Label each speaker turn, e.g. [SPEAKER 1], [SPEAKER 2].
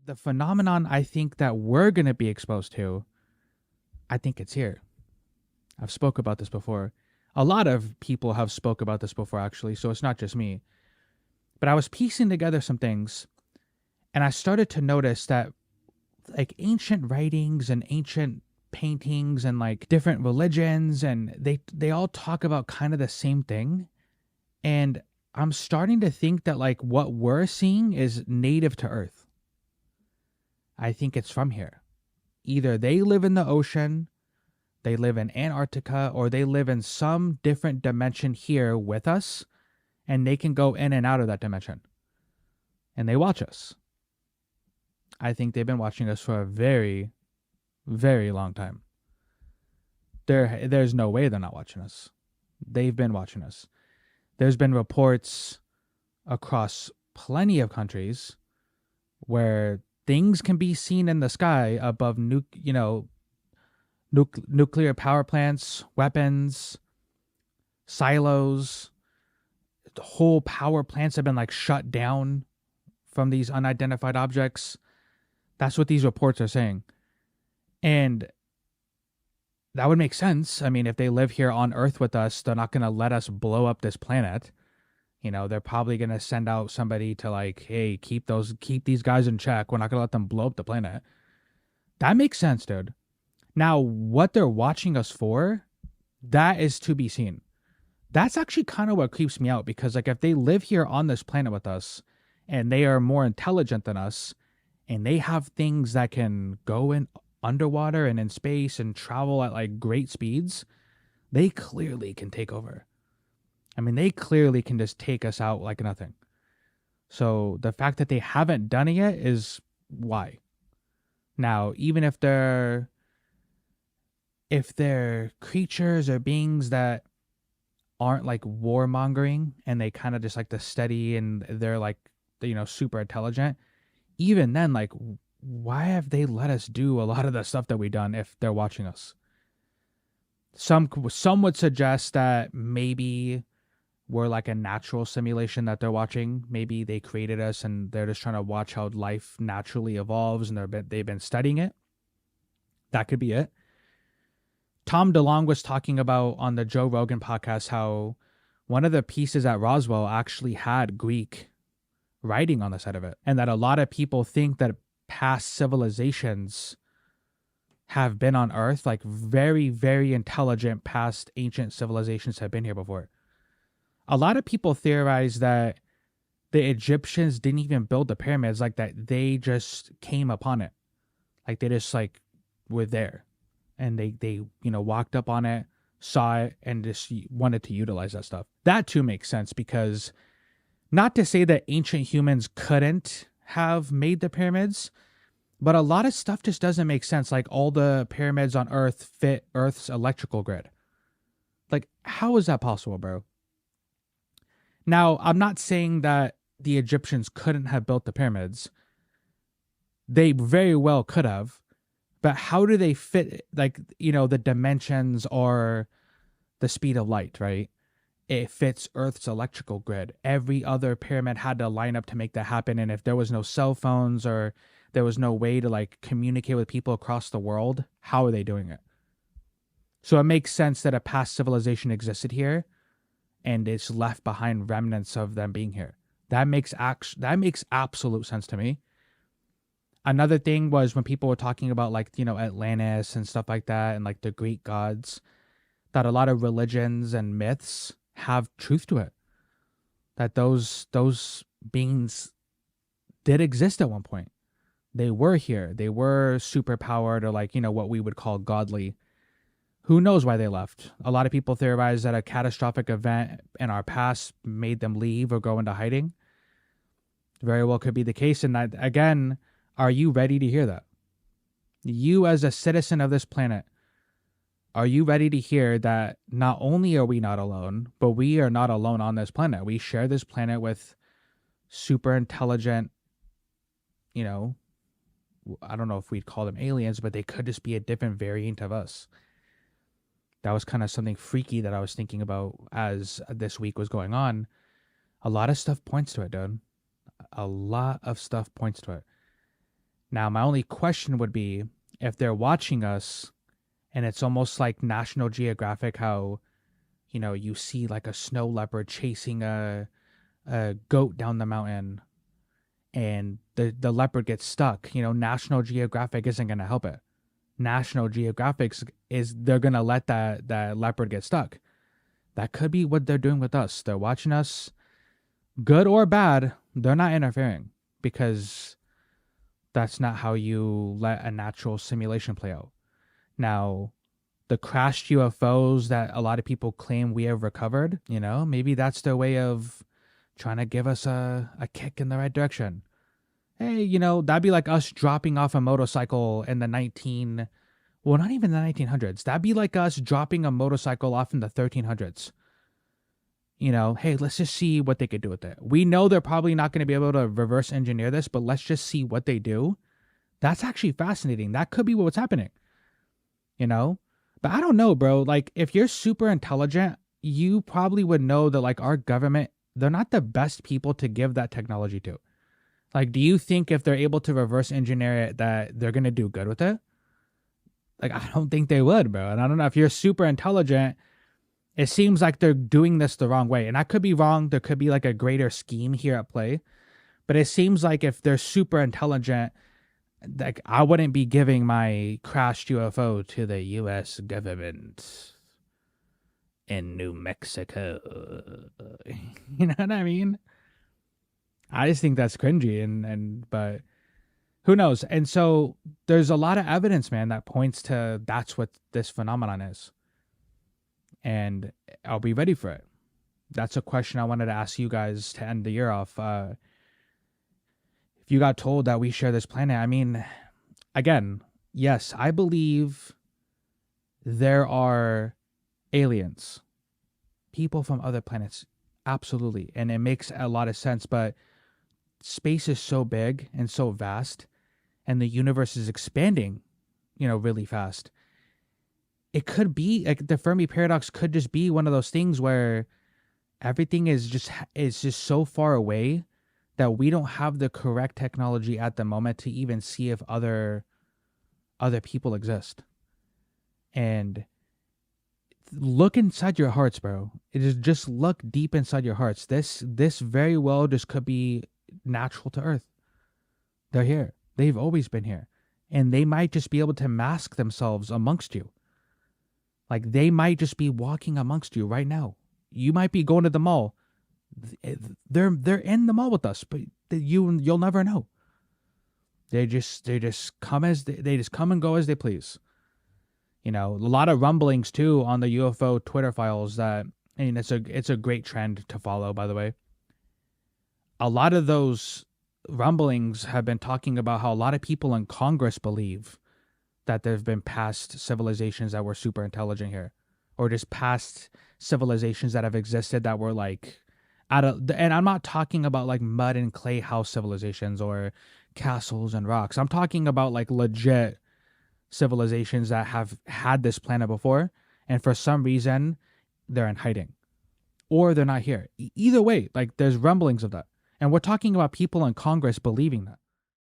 [SPEAKER 1] The phenomenon I think that we're going to be exposed to, I think it's here. I've spoke about this before. A lot of people have spoke about this before, actually, so it's not just me. But I was piecing together some things, and I started to notice that like ancient writings and ancient paintings and like different religions, and they all talk about kind of the same thing. And I'm starting to think that like what we're seeing is native to Earth. I think it's from here. Either they live in the ocean, they live in Antarctica, or they live in some different dimension here with us, and they can go in and out of that dimension. And they watch us. I think they've been watching us for a very, very long time. There's no way they're not watching us. They've been watching us. There's been reports across plenty of countries where things can be seen in the sky above nuclear power plants, weapons, silos. The whole power plants have been like shut down from these unidentified objects. That's what these reports are saying. And that would make sense. I mean, if they live here on Earth with us, they're not going to let us blow up this planet. They're probably going to send out somebody to like, hey, keep these guys in check. We're not going to let them blow up the planet. That makes sense, dude. Now, what they're watching us for, that is to be seen. That's actually kind of what creeps me out, because like if they live here on this planet with us and they are more intelligent than us and they have things that can go in underwater and in space and travel at like great speeds, they clearly can take over. I mean, they clearly can just take us out like nothing. So the fact that they haven't done it yet is why. Now, even if they're creatures or beings that aren't like warmongering and they kind of just like to study and they're like, super intelligent, even then, like, why have they let us do a lot of the stuff that we've done if they're watching us? Some would suggest that maybe we're like a natural simulation that they're watching. Maybe they created us and they're just trying to watch how life naturally evolves, and they've been studying it. That could be it. Tom DeLonge was talking about on the Joe Rogan podcast how one of the pieces at Roswell actually had Greek writing on the side of it, and that a lot of people think that past civilizations have been on Earth, like very, very intelligent past ancient civilizations have been here before. A lot of people theorize that the Egyptians didn't even build the pyramids, like that they just came upon it. Like they just like were there and they walked up on it, saw it, and just wanted to utilize that stuff. That too makes sense, because not to say that ancient humans couldn't have made the pyramids, but a lot of stuff just doesn't make sense. Like all the pyramids on Earth fit Earth's electrical grid. Like, how is that possible, bro? Now, I'm not saying that the Egyptians couldn't have built the pyramids. They very well could have. But how do they fit, like, the dimensions or the speed of light, right? It fits Earth's electrical grid. Every other pyramid had to line up to make that happen. And if there was no cell phones or there was no way to like communicate with people across the world, how are they doing it? So it makes sense that a past civilization existed here and it's left behind remnants of them being here. That makes absolute sense to me. Another thing was when people were talking about like, Atlantis and stuff like that and like the Greek gods, that a lot of religions and myths have truth to it. That those beings did exist at one point. They were here. They were superpowered, or like, what we would call godly. Who knows why they left? A lot of people theorize that a catastrophic event in our past made them leave or go into hiding. Very well could be the case. And that, again, are you ready to hear that? You as a citizen of this planet, are you ready to hear that not only are we not alone, but we are not alone on this planet? We share this planet with super intelligent, I don't know if we'd call them aliens, but they could just be a different variant of us. That was kind of something freaky that I was thinking about as this week was going on. A lot of stuff points to it, dude. A lot of stuff points to it. Now, my only question would be if they're watching us and it's almost like National Geographic, how, you see like a snow leopard chasing a goat down the mountain and the leopard gets stuck. National Geographic isn't going to help it. National Geographic's is they're going to let that leopard get stuck. That could be what they're doing with us. They're watching us, good or bad, they're not interfering because that's not how you let a natural simulation play out. Now, the crashed UFOs that a lot of people claim we have recovered, maybe that's their way of trying to give us a kick in the right direction. Hey, that'd be like us dropping off a motorcycle in well, not even the 1900s. That'd be like us dropping a motorcycle off in the 1300s. Hey, let's just see what they could do with it. We know they're probably not going to be able to reverse engineer this, but let's just see what they do. That's actually fascinating. That could be what's happening, But I don't know, bro. Like, if you're super intelligent, you probably would know that, like, our government, they're not the best people to give that technology to. Like, do you think if they're able to reverse engineer it that they're going to do good with it? Like, I don't think they would, bro. And I don't know, if you're super intelligent, it seems like they're doing this the wrong way. And I could be wrong. There could be like a greater scheme here at play. But it seems like if they're super intelligent, like, I wouldn't be giving my crashed UFO to the US government in New Mexico. You know what I mean? I just think that's cringy but who knows? And so there's a lot of evidence, man, that points to that's what this phenomenon is. And I'll be ready for it. That's a question I wanted to ask you guys to end the year off. If you got told that we share this planet, I mean, again, yes, I believe there are aliens, people from other planets. Absolutely. And it makes a lot of sense. But space is so big and so vast, and the universe is expanding, really fast. It could be like the Fermi paradox could just be one of those things where everything is just so far away that we don't have the correct technology at the moment to even see if other people exist. And look inside your hearts, bro. It is just look deep inside your hearts. This very well just could be natural to Earth. They're here. They've always been here. And they might just be able to mask themselves amongst you. Like, they might just be walking amongst you right now. You might be going to the mall. They're in the mall with us, but you'll never know. They just come they just come and go as they please. A lot of rumblings too on the UFO Twitter files that, it's a great trend to follow, by the way. A lot of those rumblings have been talking about how a lot of people in Congress believe that there have been past civilizations that were super intelligent here, or just past civilizations that have existed that were like and I'm not talking about like mud and clay house civilizations or castles and rocks. I'm talking about like legit civilizations that have had this planet before, and for some reason they're in hiding or they're not here. Either way, like, there's rumblings of that. And we're talking about people in Congress believing that.